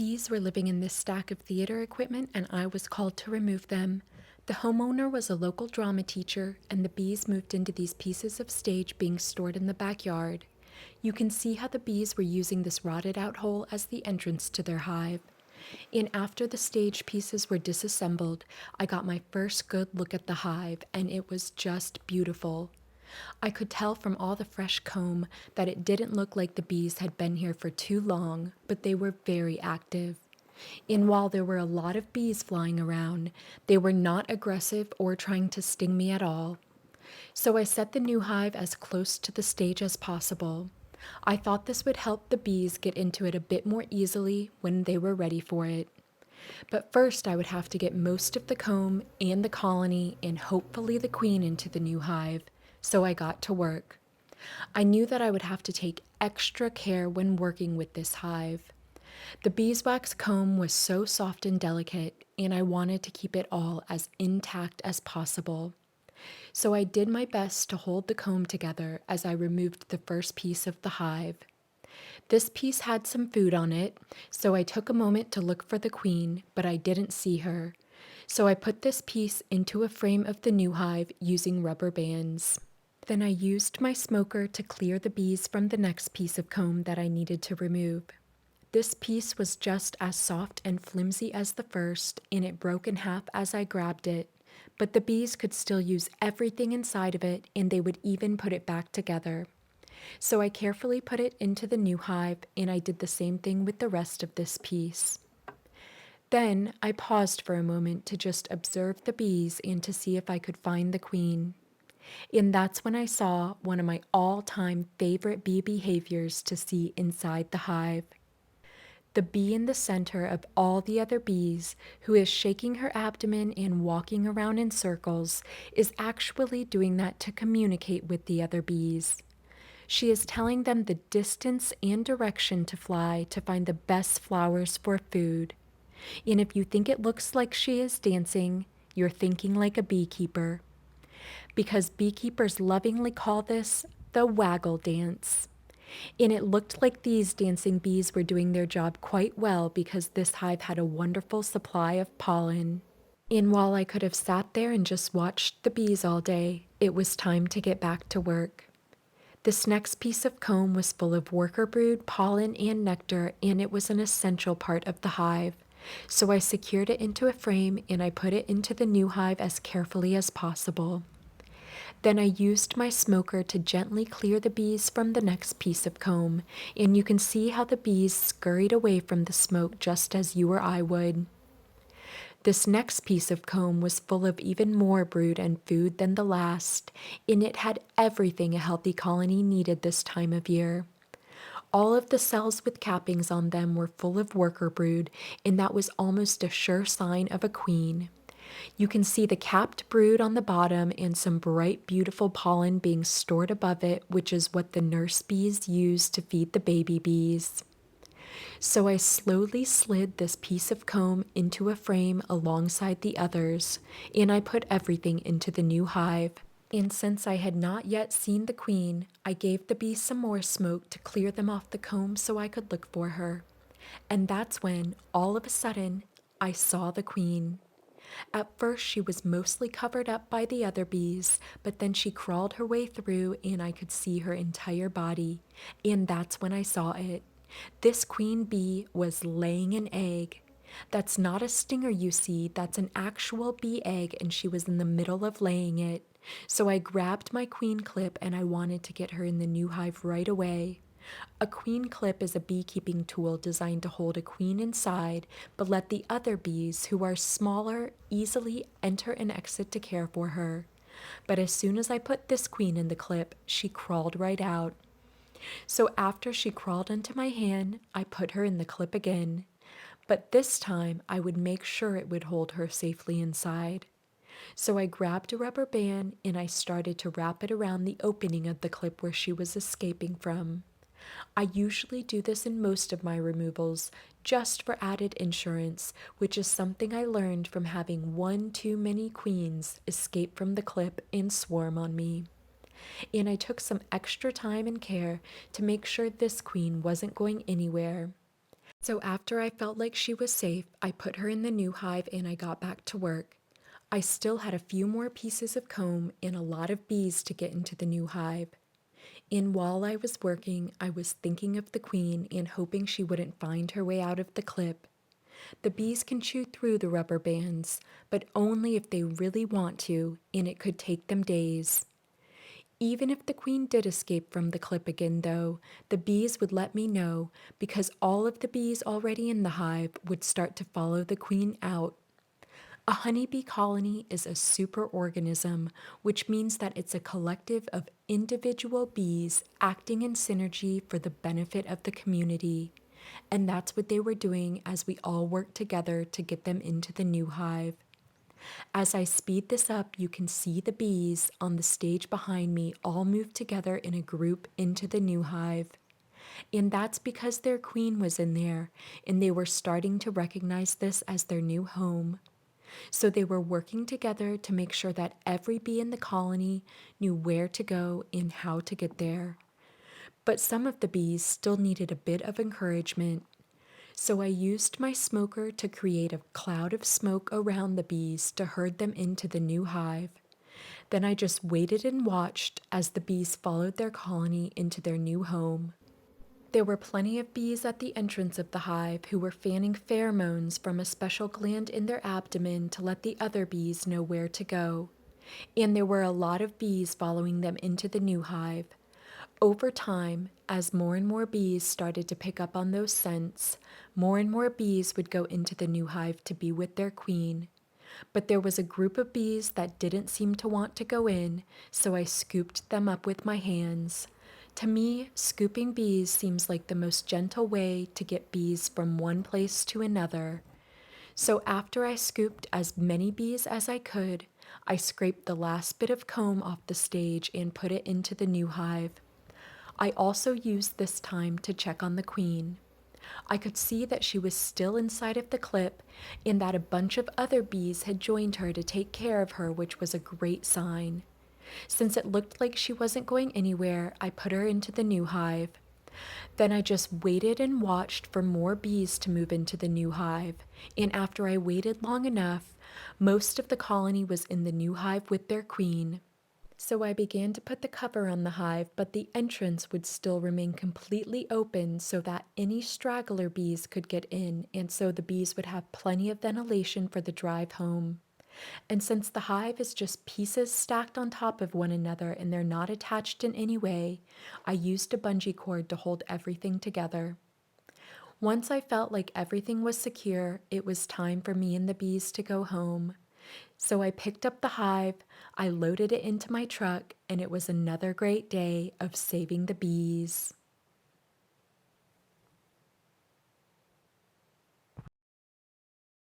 bees were living in this stack of theater equipment, and I was called to remove them. The homeowner was a local drama teacher, and the bees moved into these pieces of stage being stored in the backyard. You can see how the bees were using this rotted out hole as the entrance to their hive. And after the stage pieces were disassembled, I got my first good look at the hive, and it was just beautiful. I could tell from all the fresh comb that it didn't look like the bees had been here for too long, but they were very active. And while there were a lot of bees flying around, they were not aggressive or trying to sting me at all. So I set the new hive as close to the stage as possible. I thought this would help the bees get into it a bit more easily when they were ready for it. But first, I would have to get most of the comb and the colony and hopefully the queen into the new hive, so I got to work. I knew that I would have to take extra care when working with this hive. The beeswax comb was so soft and delicate, and I wanted to keep it all as intact as possible. So I did my best to hold the comb together as I removed the first piece of the hive. This piece had some food on it, so I took a moment to look for the queen, but I didn't see her. So I put this piece into a frame of the new hive using rubber bands. Then I used my smoker to clear the bees from the next piece of comb that I needed to remove. This piece was just as soft and flimsy as the first, and it broke in half as I grabbed it. But the bees could still use everything inside of it, and they would even put it back together. So I carefully put it into the new hive, and I did the same thing with the rest of this piece. Then I paused for a moment to just observe the bees and to see if I could find the queen. And that's when I saw one of my all-time favorite bee behaviors to see inside the hive. The bee in the center of all the other bees, who is shaking her abdomen and walking around in circles, is actually doing that to communicate with the other bees. She is telling them the distance and direction to fly to find the best flowers for food. And if you think it looks like she is dancing, you're thinking like a beekeeper. Because beekeepers lovingly call this the waggle dance. And it looked like these dancing bees were doing their job quite well because this hive had a wonderful supply of pollen. And while I could have sat there and just watched the bees all day, it was time to get back to work. This next piece of comb was full of worker brood, pollen, and nectar, and it was an essential part of the hive. So I secured it into a frame and I put it into the new hive as carefully as possible. Then I used my smoker to gently clear the bees from the next piece of comb, and you can see how the bees scurried away from the smoke just as you or I would. This next piece of comb was full of even more brood and food than the last, and it had everything a healthy colony needed this time of year. All of the cells with cappings on them were full of worker brood, and that was almost a sure sign of a queen. You can see the capped brood on the bottom and some bright, beautiful pollen being stored above it, which is what the nurse bees use to feed the baby bees. So I slowly slid this piece of comb into a frame alongside the others, and I put everything into the new hive. And since I had not yet seen the queen, I gave the bees some more smoke to clear them off the comb so I could look for her. And that's when, all of a sudden, I saw the queen. At first, she was mostly covered up by the other bees, but then she crawled her way through and I could see her entire body. And that's when I saw it. This queen bee was laying an egg. That's not a stinger you see, that's an actual bee egg, and she was in the middle of laying it. So I grabbed my queen clip and I wanted to get her in the new hive right away. A queen clip is a beekeeping tool designed to hold a queen inside, but let the other bees, who are smaller, easily enter and exit to care for her. But as soon as I put this queen in the clip, she crawled right out. So after she crawled into my hand, I put her in the clip again. But this time, I would make sure it would hold her safely inside. So I grabbed a rubber band and I started to wrap it around the opening of the clip where she was escaping from. I usually do this in most of my removals, just for added insurance, which is something I learned from having one too many queens escape from the clip and swarm on me. And I took some extra time and care to make sure this queen wasn't going anywhere. So after I felt like she was safe, I put her in the new hive and I got back to work. I still had a few more pieces of comb and a lot of bees to get into the new hive. And while I was working, I was thinking of the queen and hoping she wouldn't find her way out of the clip. The bees can chew through the rubber bands, but only if they really want to, and it could take them days. Even if the queen did escape from the clip again, though, the bees would let me know because all of the bees already in the hive would start to follow the queen out. A honeybee colony is a superorganism, which means that it's a collective of individual bees acting in synergy for the benefit of the community. And that's what they were doing as we all worked together to get them into the new hive. As I speed this up, you can see the bees on the stage behind me all move together in a group into the new hive. And that's because their queen was in there, and they were starting to recognize this as their new home. So they were working together to make sure that every bee in the colony knew where to go and how to get there. But some of the bees still needed a bit of encouragement. So I used my smoker to create a cloud of smoke around the bees to herd them into the new hive. Then I just waited and watched as the bees followed their colony into their new home. There were plenty of bees at the entrance of the hive who were fanning pheromones from a special gland in their abdomen to let the other bees know where to go. And there were a lot of bees following them into the new hive. Over time, as more and more bees started to pick up on those scents, more and more bees would go into the new hive to be with their queen. But there was a group of bees that didn't seem to want to go in, so I scooped them up with my hands. To me, scooping bees seems like the most gentle way to get bees from one place to another. So after I scooped as many bees as I could, I scraped the last bit of comb off the stage and put it into the new hive. I also used this time to check on the queen. I could see that she was still inside of the clip and that a bunch of other bees had joined her to take care of her, which was a great sign. Since it looked like she wasn't going anywhere, I put her into the new hive. Then I just waited and watched for more bees to move into the new hive. And after I waited long enough, most of the colony was in the new hive with their queen. So I began to put the cover on the hive, but the entrance would still remain completely open so that any straggler bees could get in, and so the bees would have plenty of ventilation for the drive home. And since the hive is just pieces stacked on top of one another and they're not attached in any way, I used a bungee cord to hold everything together. Once I felt like everything was secure, it was time for me and the bees to go home. So I picked up the hive, I loaded it into my truck, and it was another great day of saving the bees.